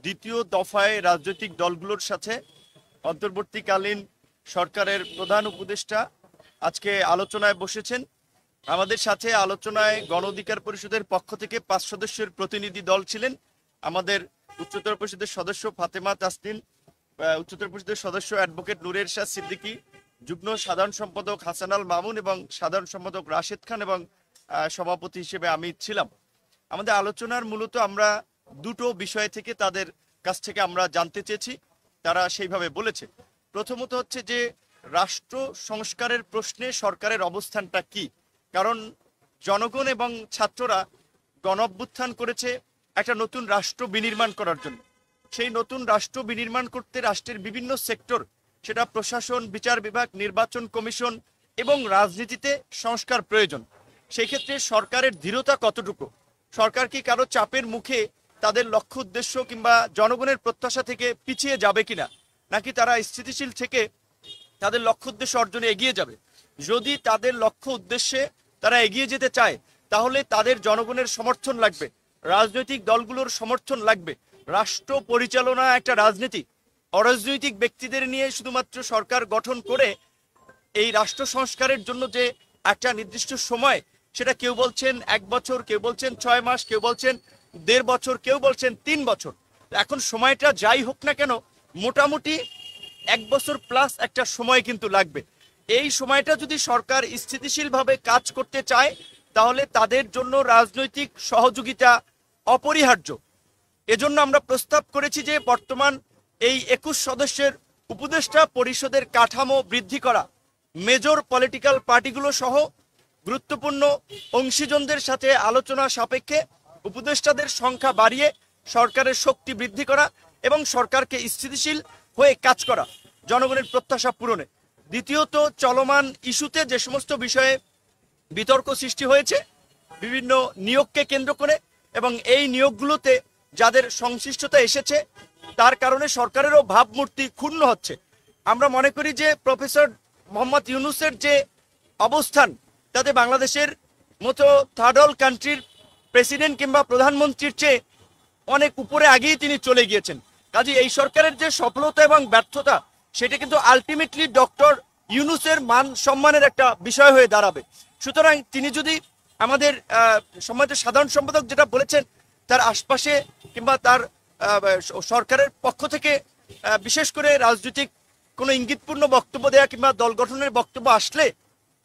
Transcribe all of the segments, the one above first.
দ্বিতীয় দফায় রাজনৈতিক দলগুলোর সাথে অন্তর্বর্তীকালীন সরকারের প্রধান উপদেষ্টা আজকে আলোচনায় বসেছেন। আমাদের সাথে আলোচনায় গণ অধিকার পরিষদের পক্ষ থেকে 5 সদস্যের প্রতিনিধি দল ছিলেন। আমাদের উচ্চতর পরিষদের সদস্য ফাতেমা তাসনিম, উচ্চতর পরিষদের সদস্য অ্যাডভোকেট নূরের শাহ সিদ্দিকী, যুগ্ম সাধারণ সম্পাদক হাসান আল মামুন এবং সাধারণ সম্পাদক রাশেদ খান এবং সভাপতি হিসেবে আমি ছিলাম। আমাদের আলোচনার মূলত আমরা দুটো বিষয় থেকে তাদের কাছ থেকে আমরা জানতে চেয়েছি, তারা সেইভাবে বলেছে। প্রথমত হচ্ছে যে রাষ্ট্র সংস্কারের প্রশ্নে সরকারের অবস্থানটা কি, কারণ জনগণ এবং ছাত্ররা গণ অভ্যুত্থান করেছে একটা নতুন রাষ্ট্র বিনির্মাণ করার জন্য। সেই নতুন রাষ্ট্র বিনির্মাণ করতে রাষ্ট্রের বিভিন্ন সেক্টর, সেটা প্রশাসন, বিচার বিভাগ, নির্বাচন কমিশন এবং রাজনীতিতে সংস্কার প্রয়োজন। সেই ক্ষেত্রে সরকারের দৃঢ়তা কতটুকু, সরকার কি কারো চাপের মুখে তাদের লক্ষ্য উদ্দেশ্য কিংবা জনগণের প্রত্যাশা থেকে পিছিয়ে যাবে কিনা, নাকি তারা স্থিতিশীল থেকে তাদের লক্ষ্য উদ্দেশ্য অর্জনে এগিয়ে যাবে। যদি তাদের লক্ষ্য উদ্দেশ্যে তারা এগিয়ে যেতে চায় তাহলে তাদের জনগণের সমর্থন লাগবে, রাজনৈতিক দলগুলোর সমর্থন লাগবে। রাষ্ট্র পরিচালনা একটা রাজনীতি, অরাজনৈতিক ব্যক্তিদের নিয়ে শুধুমাত্র সরকার গঠন করে এই রাষ্ট্র সংস্কারের জন্য যে একটা নির্দিষ্ট সময়, সেটা কেউ বলছেন 1 বছর, কেউ বলছেন 6 মাস, কেউ বলছেন 1.5 বছর, কেউ বলছেন 3 বছর। এখন সময়টা যাই হোক না কেন, মোটামুটি 1 বছর প্লাস একটা সময় কিন্তু লাগবে। এই সময়টা যদি সরকার স্থিতিশীলভাবে কাজ করতে চায় তাহলে তাদের জন্য রাজনৈতিক সহযোগিতা অপরিহার্য। এজন্য আমরা প্রস্তাব করেছি যে বর্তমান এই 21 সদস্যের উপদেষ্টা পরিষদের কাঠামো বৃদ্ধি করা, মেজর পলিটিক্যাল পার্টিগুলো সহ গুরুত্বপূর্ণ অংশীজনদের সাথে আলোচনা সাপেক্ষে উপদেষ্টাদের সংখ্যা বাড়িয়ে সরকারের শক্তি বৃদ্ধি করা এবং সরকারকে স্থিতিশীল হয়ে কাজ করা জনগণের প্রত্যাশা পূরণে। দ্বিতীয়ত, চলমান ইস্যুতে যে সমস্ত বিষয়ে বিতর্ক সৃষ্টি হয়েছে বিভিন্ন নিয়োগকে কেন্দ্র করে, এবং এই নিয়োগগুলোতে যাদের সংশ্লিষ্টতা এসেছে তার কারণে সরকারেরও ভাবমূর্তি ক্ষুণ্ণ হচ্ছে। আমরা মনে করি যে প্রফেসর মোহাম্মদ ইউনূসের যে অবস্থান, তাতে বাংলাদেশের মতো থার্ড ওয়ার্ল্ড কান্ট্রির প্রেসিডেন্ট কিংবা প্রধানমন্ত্রীর চেয়ে অনেক উপরে আগেই তিনি চলে গিয়েছেন। কাজে এই সরকারের যে সফলতা এবং ব্যর্থতা, সেটা কিন্তু আলটিমেটলি ডক্টর ইউনূসের মান সম্মানের একটা বিষয় হয়ে দাঁড়াবে। সুতরাং তিনি যদি আমাদের সম্মানিত সাধারণ সম্পাদক যেটা বলেছেন, তার আশপাশে কিংবা তার সরকারের পক্ষ থেকে বিশেষ করে রাজনৈতিক কোনো ইঙ্গিতপূর্ণ বক্তব্য দেয়া কিংবা দল গঠনের বক্তব্য আসলে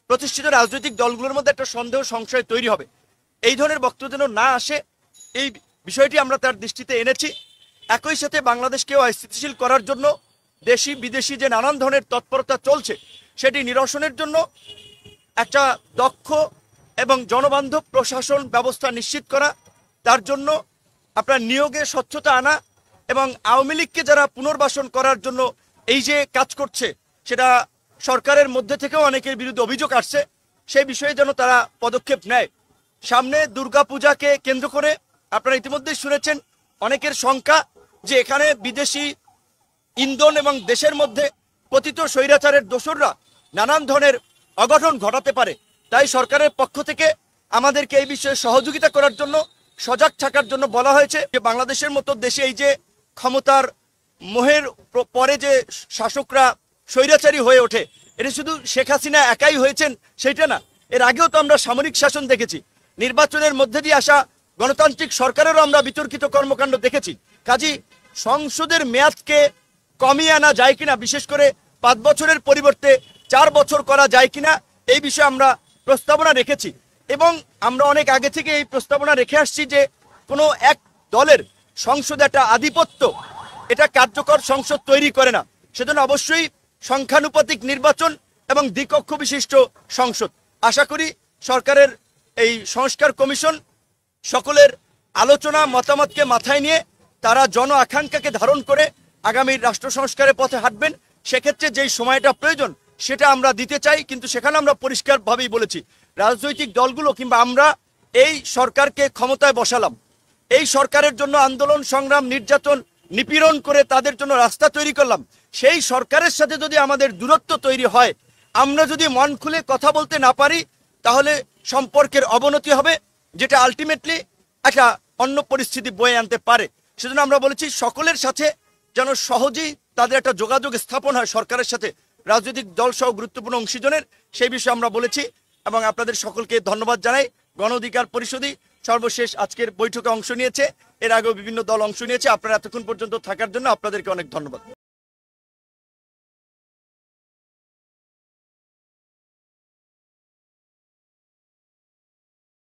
প্রতিষ্ঠিত রাজনৈতিক দলগুলোর মধ্যে একটা সন্দেহ সংশয় তৈরি হবে। এই ধরনের বক্তব্য যেন না আসে, এই বিষয়টি আমরা তার দৃষ্টিতে এনেছি। একই সাথে বাংলাদেশকেও অস্থিতিশীল করার জন্য দেশি বিদেশি যে নানান ধরনের তৎপরতা চলছে, সেটি নিরসনের জন্য একটা দক্ষ এবং জনবান্ধব প্রশাসন ব্যবস্থা নিশ্চিত করা, তার জন্য আপনার নিয়োগে স্বচ্ছতা আনা এবং আওয়ামী লীগকে যারা পুনর্বাসন করার জন্য এই যে কাজ করছে, সেটা সরকারের মধ্যে থেকেও অনেকের বিরুদ্ধে অভিযোগ আসছে, সেই বিষয়ে যেন তারা পদক্ষেপ নেয়। সামনে দুর্গাপূজাকে কেন্দ্র করে আপনারা ইতিমধ্যেই শুনেছেন অনেকের শঙ্কা যে এখানে বিদেশি ইন্ধন এবং দেশের মধ্যে পতিত স্বৈরাচারের দোসররা নানান ধরনের অঘটন ঘটাতে পারে। তাই সরকারের পক্ষ থেকে আমাদেরকে এই বিষয়ে সহযোগিতা করার জন্য, সজাগ থাকার জন্য বলা হয়েছে যে বাংলাদেশের মতো দেশে এই যে ক্ষমতার মোহের পরে যে শাসকরা স্বৈরাচারী হয়ে ওঠে, এটা শুধু শেখ হাসিনা একাই হয়েছেন সেটা না, এর আগেও তো আমরা সামরিক শাসন দেখেছি, নির্বাচনের মধ্যে দিয়ে আসা গণতান্ত্রিক সরকারেরও আমরা বিতর্কিত কর্মকাণ্ড দেখেছি। কাজী সংসদের মেয়াদকে কমিয়ে আনা যায় কিনা, বিশেষ করে 5 বছরের পরিবর্তে 4 বছর করা যায় কিনা, এই বিষয়ে আমরা প্রস্তাবনা রেখেছি। এবং আমরা অনেক আগে থেকে এই প্রস্তাবনা রেখে আসছি যে কোনো এক দলের সংসদে একটা আধিপত্য, এটা কার্যকর সংসদ তৈরি করে না। সেজন্য অবশ্যই সংখ্যানুপাতিক নির্বাচন এবং দ্বিকক্ষ বিশিষ্ট সংসদ। আশা করি সরকারের এই সংস্কার কমিশন সকলের আলোচনা মতামতকে মাথায় নিয়ে তারা জন আকাঙ্ক্ষাকে ধারণ করে আগামী রাষ্ট্র সংস্কারের পথে হাঁটবেন। সেক্ষেত্রে যেই সময়টা প্রয়োজন সেটা আমরা দিতে চাই, কিন্তু সেখানে আমরা পরিষ্কারভাবেই বলেছি রাজনৈতিক দলগুলো কিংবা আমরা এই সরকারকে ক্ষমতায় বসালাম, এই সরকারের জন্য আন্দোলন সংগ্রাম নির্যাতন নিপীড়ন করে তাদের জন্য রাস্তা তৈরি করলাম। সেই সরকারের সাথে যদি আমাদের দূরত্ব তৈরি হয়, আমরা যদি মন খুলে কথা বলতে না পারি, তাহলে সম্পর্কের অবনতি হবে, যেটা আলটিমেটলি একটা অন্য পরিস্থিতি বয়ে আনতে পারে। সেজন্য আমরা বলেছি সকলের সাথে যেন সহজেই তাদের একটা যোগাযোগ স্থাপন হয় সরকারের সাথে, রাজনৈতিক দল সহ গুরুত্বপূর্ণ অংশীজনের, সেই বিষয়ে আমরা বলেছি। এবং আপনাদের সকলকে ধন্যবাদ জানাই। গণ অধিকার পরিষদই সর্বশেষ আজকের বৈঠকে অংশ নিয়েছে, এর আগেও বিভিন্ন দল অংশ নিয়েছে। আপনারা এতক্ষণ পর্যন্ত থাকার জন্য আপনাদেরকে অনেক ধন্যবাদ।